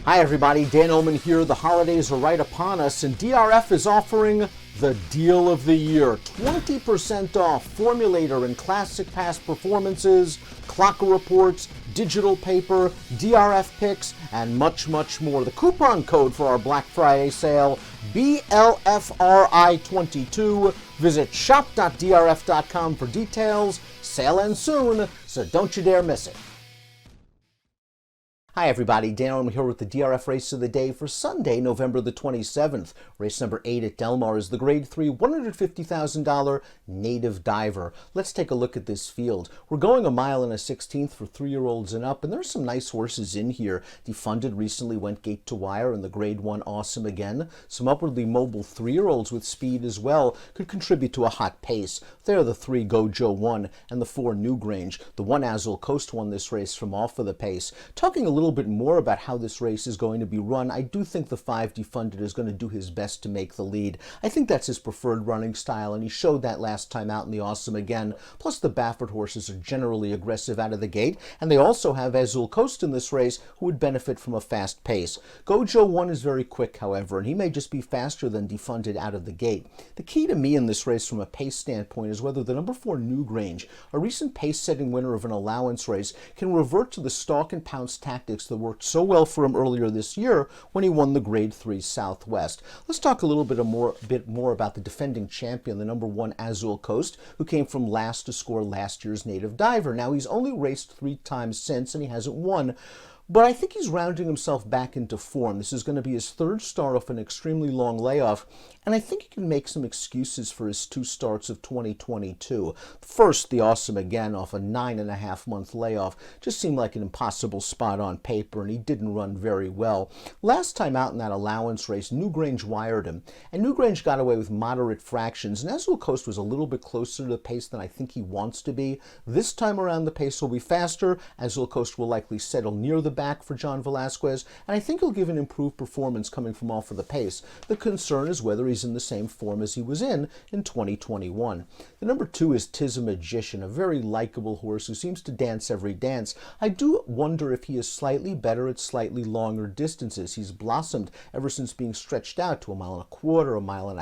Hi everybody, Dan Illman here. The holidays are right upon us and DRF is offering the deal of the year. 20% off formulator and classic past performances, clocker reports, digital paper, DRF picks, and much, much more. The coupon code for our Black Friday sale, BLFRI22. Visit shop.drf.com for details. Sale ends soon, so don't you dare miss it. Hi everybody, Dan Illman here with the DRF race of the day for Sunday, November the 27th. Race number 8 at Del Mar is the Grade 3 $150,000 native diver. Let's take a look at this field. We're going 1 1/16 for 3-year-olds and up, and there's some nice horses in here. Defunded recently went gate to wire in the Grade 1 Awesome Again. Some upwardly mobile 3-year-olds with speed as well could contribute to a hot pace. There are the 3 Gojo 1 and the 4 Newgrange. The 1 Azul Coast won this race from off of the pace. Talking a little bit more about how this race is going to be run, I do think the 5 Defunded is going to do his best to make the lead. I think that's his preferred running style, and he showed that last time out in the Awesome Again. Plus the Baffert horses are generally aggressive out of the gate, and they also have Azul Coast in this race who would benefit from a fast pace. Gojo 1 is very quick, however, and he may just be faster than Defunded out of the gate. The key to me in this race from a pace standpoint is whether the number 4 Newgrange, a recent pace-setting winner of an allowance race, can revert to the stalk and pounce tactics that worked so well for him earlier this year when he won the Grade 3 Southwest. Let's talk a little bit more about the defending champion, the number 1 Azul Coast, who came from last to score last year's native diver. Now, he's only raced 3 times since, and he hasn't won. But I think he's rounding himself back into form. This is going to be his 3rd start off an extremely long layoff, and I think he can make some excuses for his 2 starts of 2022. First, the Awesome Again off a 9.5-month layoff just seemed like an impossible spot on paper, and he didn't run very well. Last time out in that allowance race, Newgrange wired him, and Newgrange got away with moderate fractions, and Azul Coast was a little bit closer to the pace than I think he wants to be. This time around, the pace will be faster. Azul Coast will likely settle near the back for John Velasquez, and I think he'll give an improved performance coming from off of the pace. The concern is whether he's in the same form as he was in 2021. The number 2 is Tis a Magician, a very likable horse who seems to dance every dance. I do wonder if he is slightly better at slightly longer distances. He's blossomed ever since being stretched out to 1.25 miles, 1.5 miles,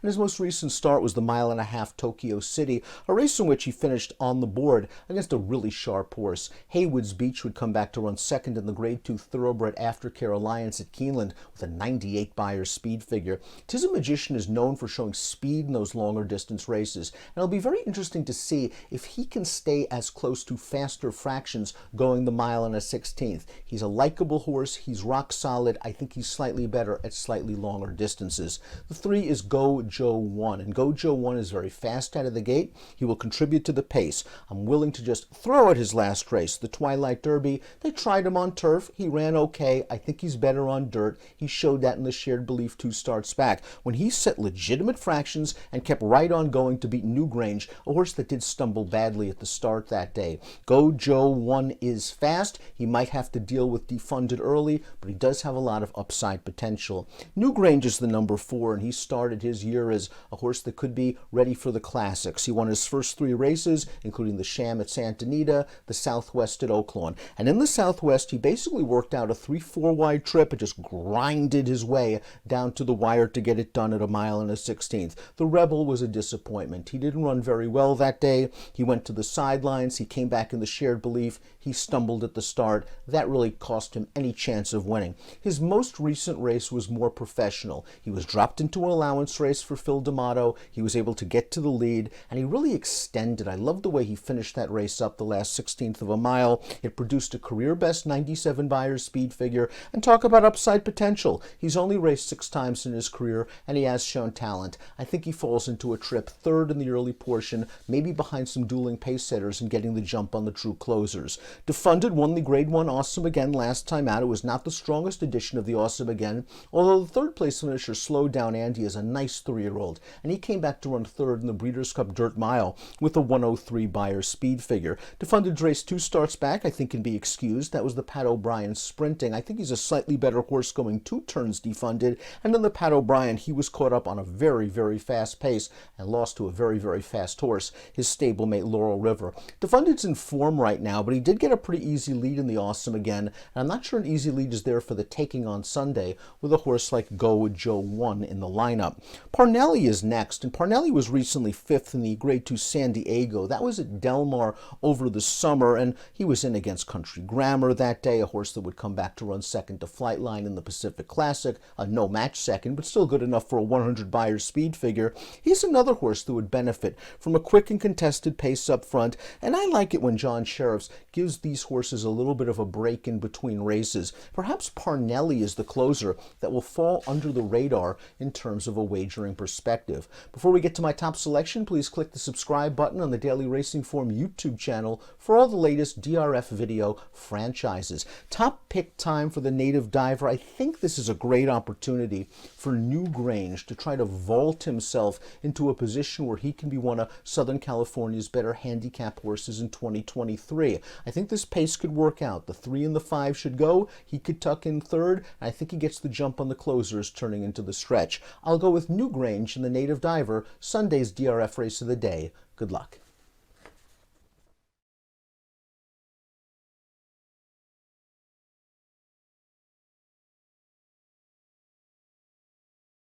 and his most recent start was the 1.5 mile Tokyo City, a race in which he finished on the board against a really sharp horse. Haywood's Beach would come back to run second in the Grade 2 Thoroughbred Aftercare Alliance at Keeneland with a 98 Beyer speed figure. Tis a Magician is known for showing speed in those longer distance races, and it'll be very interesting to see if he can stay as close to faster fractions going the 1 1/16. He's a likable horse, he's rock solid. I think he's slightly better at slightly longer distances. The 3 is Gojo 1, and Gojo 1 is very fast out of the gate. He will contribute to the pace. I'm willing to just throw at his last race, the Twilight Derby. They tried him on turf. He ran okay. I think he's better on dirt. He showed that in the Shared Belief 2 starts back, when he set legitimate fractions and kept right on going to beat Newgrange, a horse that did stumble badly at the start that day. Gojo 1 is fast. He might have to deal with Defunded early, but he does have a lot of upside potential. Newgrange is the number 4, and he started his year as a horse that could be ready for the classics. He won his first 3 races, including the Sham at Santa Anita, the Southwest at Oaklawn. And in the Southwest, he basically worked out a 3-4 wide trip and just grinded his way down to the wire to get it done at 1 1/16. The Rebel was a disappointment. He didn't run very well that day. He went to the sidelines. He came back in the Shared Belief. He stumbled at the start. That really cost him any chance of winning. His most recent race was more professional. He was dropped into an allowance race for Phil D'Amato. He was able to get to the lead, and he really extended. I love the way he finished that race up the last 16th of a mile. It produced a career best 97 Beyer speed figure, and talk about upside potential. He's only raced 6 times in his career, and he has shown talent. I think he falls into a trip 3rd in the early portion, maybe behind some dueling pace setters and getting the jump on the true closers. Defunded won the Grade 1 Awesome Again last time out. It was not the strongest edition of the Awesome Again, although the 3rd place finisher slowed down Andy is a nice 3-year-old, and he came back to run 3rd in the Breeders' Cup Dirt Mile with a 103 Beyer speed figure. Defunded raced 2 starts back, I think can be excused. That was the Pat O'Brien Sprinting. I think he's a slightly better horse going 2 turns defunded. And then the Pat O'Brien, he was caught up on a very, very fast pace and lost to a very, very fast horse, his stablemate Laurel River. Defunded's in form right now, but he did get a pretty easy lead in the Awesome again. And I'm not sure an easy lead is there for the taking on Sunday with a horse like Go with Joe 1 in the lineup. Parnelli is next, and Parnelli was recently 5th in the Grade 2 San Diego. That was at Del Mar over the summer, and he was in against Country Grammar that day, a horse that would come back to run second to Flightline in the Pacific Classic, a no match second, but still good enough for a 100 Beyer speed figure. He's another horse that would benefit from a quick and contested pace up front, and I like it when John Sheriffs gives these horses a little bit of a break in between races. Perhaps Parnelli is the closer that will fall under the radar in terms of a wagering perspective. Before we get to my top selection, please click the subscribe button on the Daily Racing Form YouTube channel for all the latest DRF video franchises. Top pick time for the Native Diver. I think this is a great opportunity for Newgrange to try to vault himself into a position where he can be one of Southern California's better handicap horses in 2023. I think this pace could work out. The 3 and the 5 should go. He could tuck in third. And I think he gets the jump on the closers turning into the stretch. I'll go with Newgrange and the Native Diver, Sunday's DRF race of the day. Good luck.